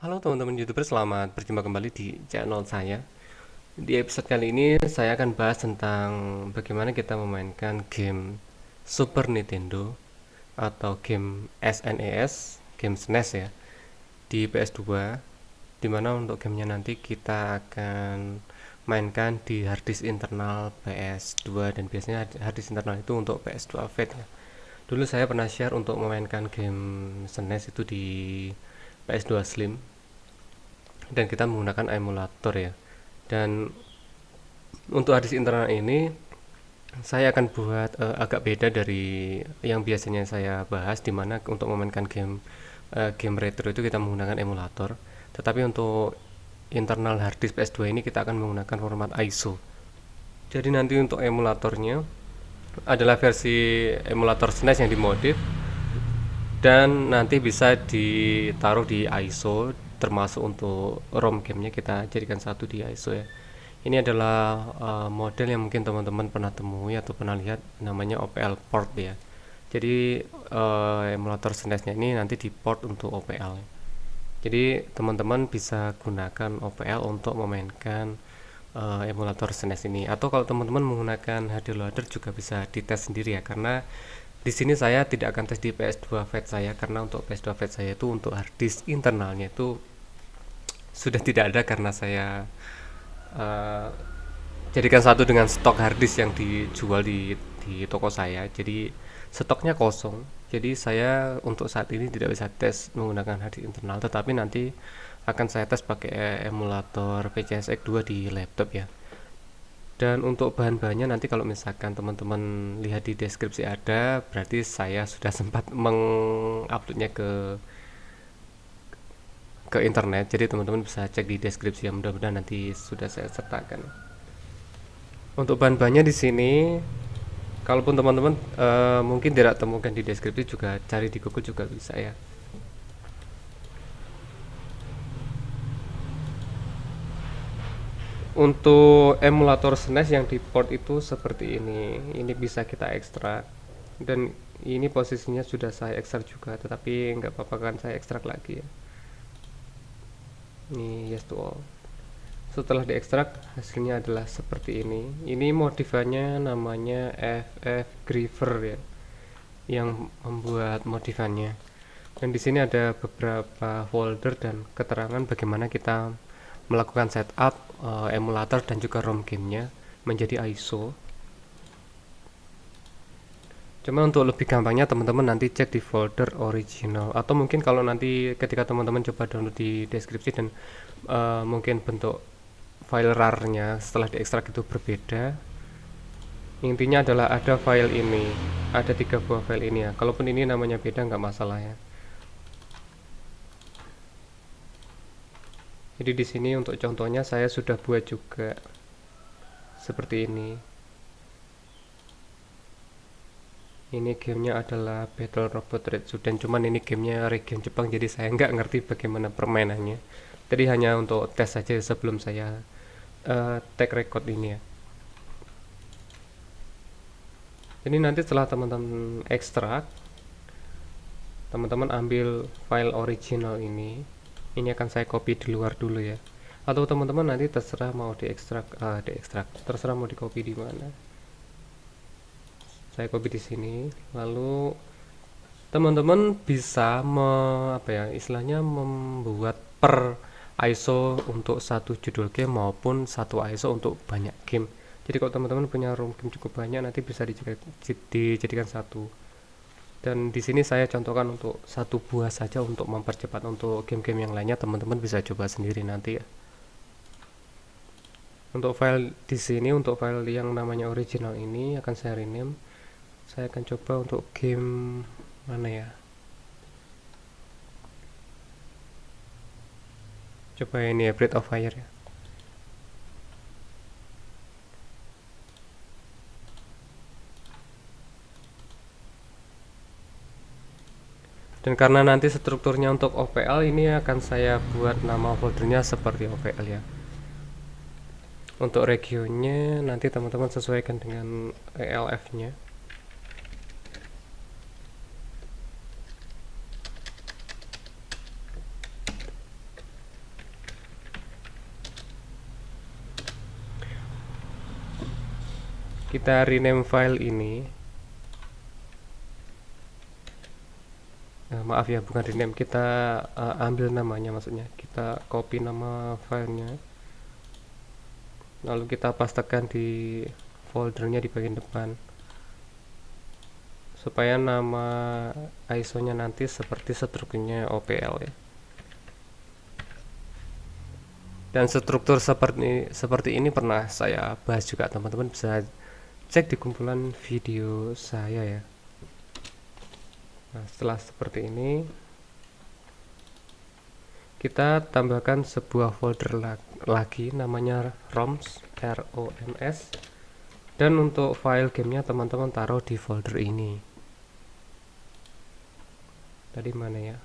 Halo teman-teman YouTuber, selamat berjumpa kembali di channel saya. Di episode kali ini saya akan bahas tentang bagaimana kita memainkan game Super Nintendo atau game SNES, game SNES ya, di PS2. Dimana untuk gamenya nanti kita akan mainkan di harddisk internal PS2, dan biasanya harddisk internal itu untuk PS2 Fat ya. Dulu saya pernah share untuk memainkan game SNES itu di PS2 Slim, dan kita menggunakan emulator ya. Dan untuk harddisk internal ini saya akan buat agak beda dari yang biasanya saya bahas, dimana untuk memainkan game retro itu kita menggunakan emulator, tetapi untuk internal harddisk PS2 ini kita akan menggunakan format ISO. Jadi nanti untuk emulatornya adalah versi emulator SNES yang dimodif, dan nanti bisa ditaruh di ISO, termasuk untuk ROM gamenya kita jadikan satu di ISO ya. Ini adalah model yang mungkin teman-teman pernah temui atau pernah lihat, namanya OPL port ya. Jadi emulator SNES-nya ini nanti di port untuk OPL. Jadi teman-teman bisa gunakan OPL untuk memainkan emulator SNES ini. Atau kalau teman-teman menggunakan HD loader juga bisa dites sendiri ya, karena di sini saya tidak akan tes di PS2 Fat saya, karena untuk PS2 Fat saya itu untuk harddisk internalnya itu sudah tidak ada, karena saya uh, jadikan satu dengan stok harddisk yang dijual di toko saya. Jadi stoknya kosong. Jadi saya untuk saat ini tidak bisa tes menggunakan harddisk internal, tetapi nanti akan saya tes pakai emulator PCSX 2 di laptop ya. Dan untuk bahan-bahannya nanti kalau misalkan teman-teman lihat di deskripsi ada, berarti saya sudah sempat menguploadnya ke internet. Jadi teman-teman bisa cek di deskripsi, yang mudah-mudahan nanti sudah saya sertakan. Untuk bahan-bahannya di sini, kalaupun teman-teman mungkin tidak temukan di deskripsi, juga cari di Google juga bisa ya. Untuk emulator SNES yang di port itu seperti ini. Ini bisa kita ekstrak, dan ini posisinya sudah saya ekstrak juga, tetapi nggak apa-apa kan saya ekstrak lagi ya. Ini yes to all. Setelah diekstrak, hasilnya adalah seperti ini. Ini modifannya namanya FF Griever ya, yang membuat modifannya. Dan di sini ada beberapa folder dan keterangan bagaimana kita melakukan setup emulator dan juga ROM gamenya menjadi ISO. Cuma untuk lebih gampangnya teman-teman nanti cek di folder original, atau mungkin kalau nanti ketika teman-teman coba download di deskripsi, dan mungkin bentuk file RAR-nya setelah diekstrak itu berbeda. Intinya adalah ada file ini, ada 3 buah file ini ya. Kalaupun ini namanya beda nggak masalah ya. Jadi di sini untuk contohnya saya sudah buat juga seperti ini. Ini gamenya adalah Battle Robot Red Sudan, cuman ini gamenya region Jepang, jadi saya nggak ngerti bagaimana permainannya. Tadi hanya untuk tes saja sebelum saya tag record ini ya. Jadi nanti setelah teman-teman ekstrak, teman-teman ambil file original ini akan saya copy di luar dulu ya. Atau teman-teman nanti terserah mau diekstrak, terserah mau di copy di mana. Saya copy di sini, lalu teman-teman bisa apa ya, istilahnya membuat per ISO untuk satu judul game maupun satu ISO untuk banyak game. Jadi kalau teman-teman punya ROM game cukup banyak, nanti bisa dijadikan satu. Dan di sini saya contohkan untuk 1 buah saja untuk mempercepat. Untuk game-game yang lainnya teman-teman bisa coba sendiri nanti ya. Untuk file di sini, untuk file yang namanya original ini akan saya rename. Saya akan coba untuk game mana ya, coba ini ya, Breath of Fire ya. Dan karena nanti strukturnya untuk OPL ini akan saya buat nama foldernya seperti OPL ya. Untuk regionnya nanti teman-teman sesuaikan dengan ELF nya. kita rename file ini. Maaf ya, bukan rename, kita ambil namanya, maksudnya kita copy nama filenya, lalu kita pastekan di foldernya di bagian depan, supaya nama ISO nya nanti seperti strukturnya OPL ya. Dan struktur seperti ini pernah saya bahas juga, teman-teman bisa cek di kumpulan video saya ya. Nah, setelah seperti ini, kita tambahkan sebuah folder lagi namanya ROMS, ROMS. Dan untuk file gamenya teman-teman taruh di folder ini. Tadi mana ya?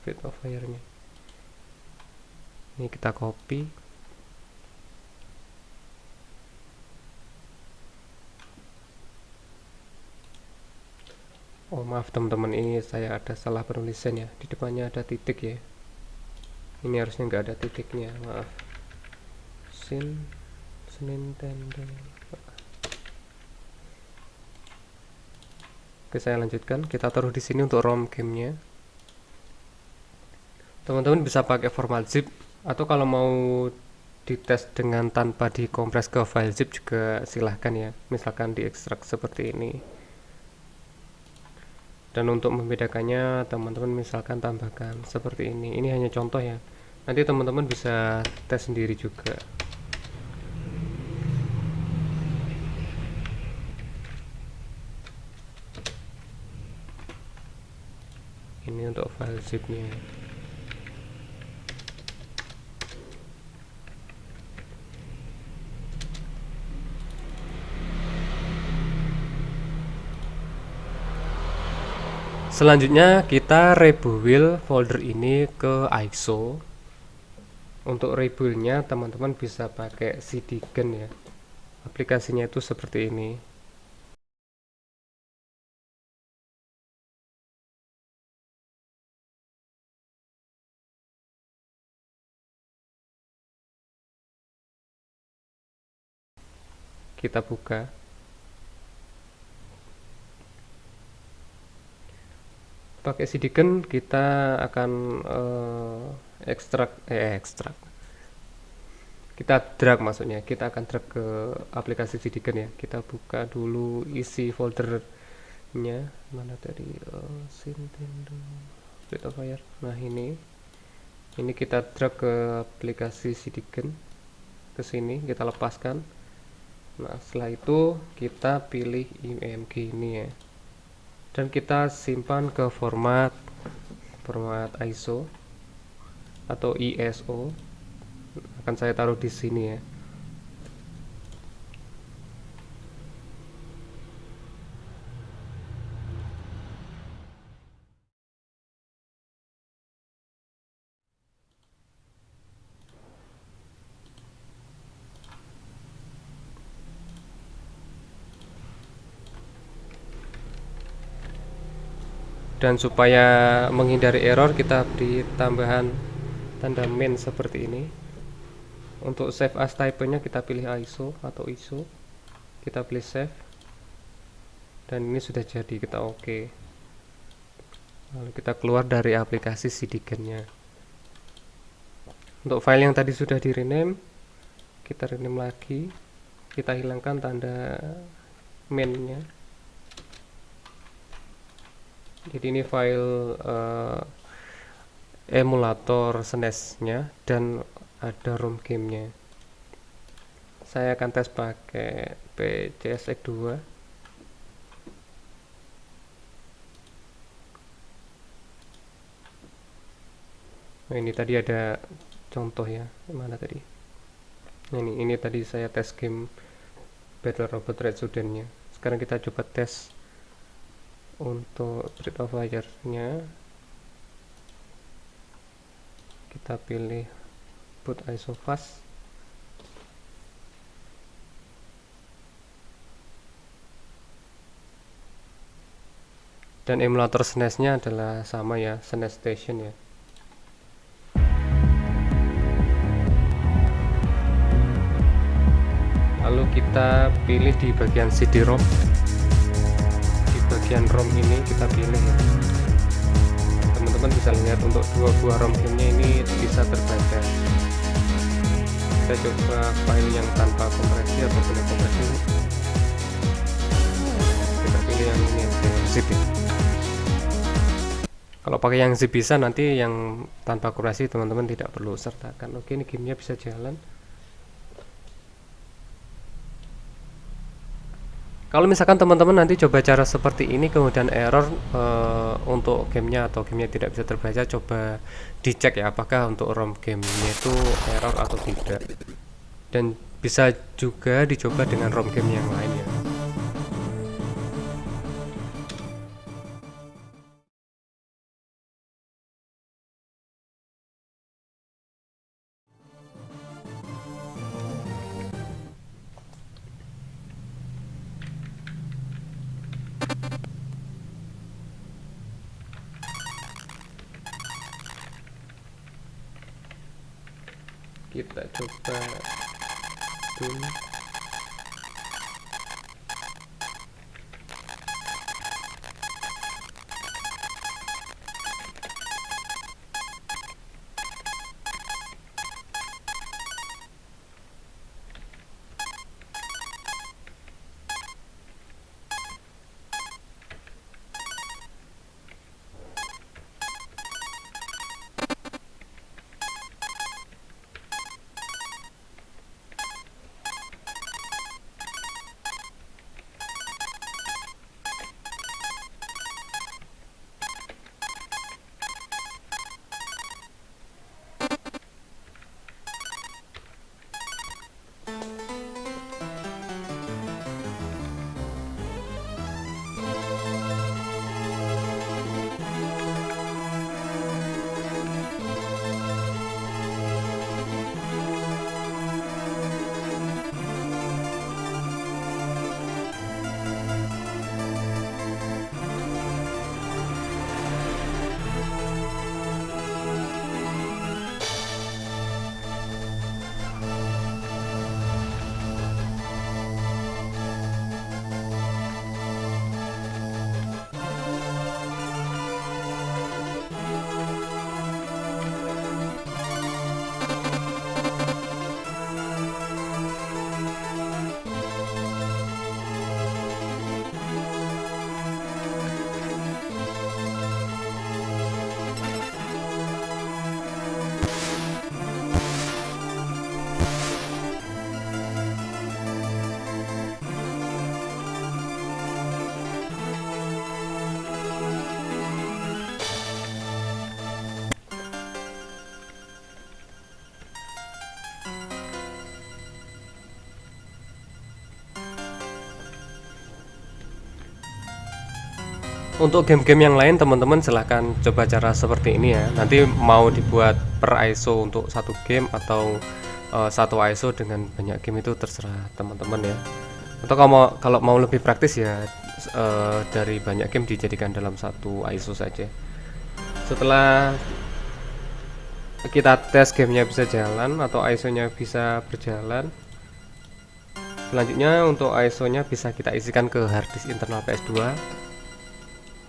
Fit of Fire-nya. Ini kita copy. Oh maaf teman-teman, ini saya ada salah penulisan ya. Di depannya ada titik ya. Ini harusnya nggak ada titiknya, maaf. Nintendo. Oke, saya lanjutkan. Kita taruh di sini untuk ROM gamenya. Teman-teman bisa pakai format zip, atau kalau mau dites dengan tanpa dikompres ke file zip juga silahkan ya, misalkan diekstrak seperti ini. Dan untuk membedakannya teman-teman misalkan tambahkan seperti ini hanya contoh ya, nanti teman-teman bisa tes sendiri juga. Ini untuk file zipnya. Selanjutnya kita rebuild folder ini ke ISO. Untuk rebuildnya teman-teman bisa pakai cdgen ya. Aplikasinya itu seperti ini. Kita buka. Pakai cdgen kita akan ekstrak. Kita drag, maksudnya kita akan drag ke aplikasi cdgen ya. Kita buka dulu isi foldernya. Mana tadi? Nintendo Breath of Fire. Nah ini kita drag ke aplikasi cdgen, ke sini kita lepaskan. Nah setelah itu kita pilih img ini ya, dan kita simpan ke format ISO atau ISO. Akan saya taruh di sini ya. Dan supaya menghindari error, kita beri tambahan tanda min seperti ini. Untuk save as type-nya kita pilih ISO atau ISO, kita pilih save, dan ini sudah jadi. Kita oke. Lalu kita keluar dari aplikasi cdgen-nya. Untuk file yang tadi sudah di rename, kita rename lagi, kita hilangkan tanda min-nya. Jadi ini file emulator SNES-nya dan ada ROM game-nya. Saya akan tes pakai PCSX2. Nah, ini tadi ada contoh ya. Mana tadi? Nah, ini tadi saya tes game Battle Robot Redsuden-nya. Sekarang kita coba tes untuk Breath of Fire-nya. Kita pilih boot ISO fast. Dan emulator SNES-nya adalah sama ya, SNES Station ya. Lalu kita kita pilih di bagian CD-ROM. Di bagian ROM ini kita pilih ya. Teman-teman bisa lihat untuk dua buah ROM gamenya ini bisa terbaca. Kita coba file yang tanpa kompresi atau punya kompresi. Kita pilih yang ini dengan zip ya. Kalau pakai yang zip bisa, nanti yang tanpa kompresi teman-teman tidak perlu sertakan. Oke, ini gamenya bisa jalan. Kalau misalkan teman-teman nanti coba cara seperti ini kemudian error untuk gamenya atau gamenya tidak bisa terbaca, coba dicek ya apakah untuk ROM gamenya itu error atau tidak. Dan bisa juga dicoba dengan ROM game yang lain ya. Kita coba dulu. Untuk game-game yang lain teman-teman silahkan coba cara seperti ini ya. Nanti mau dibuat per ISO untuk satu game atau satu ISO dengan banyak game itu terserah teman-teman ya. Atau kalau mau lebih praktis ya dari banyak game dijadikan dalam satu ISO saja. Setelah kita tes gamenya bisa jalan atau ISO-nya bisa berjalan, selanjutnya untuk ISO-nya bisa kita isikan ke harddisk internal PS2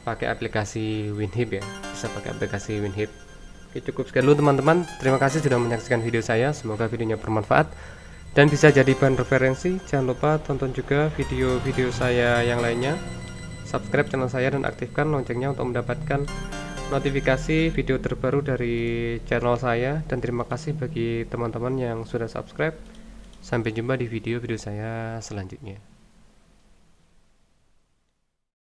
pakai aplikasi WinHip ya, bisa pakai aplikasi WinHip. Oke, cukup sekian dulu teman-teman. Terima kasih sudah menyaksikan video saya, semoga videonya bermanfaat dan bisa jadi bahan referensi. Jangan lupa tonton juga video-video saya yang lainnya, subscribe channel saya dan aktifkan loncengnya untuk mendapatkan notifikasi video terbaru dari channel saya. Dan terima kasih bagi teman-teman yang sudah subscribe. Sampai jumpa di video-video saya selanjutnya.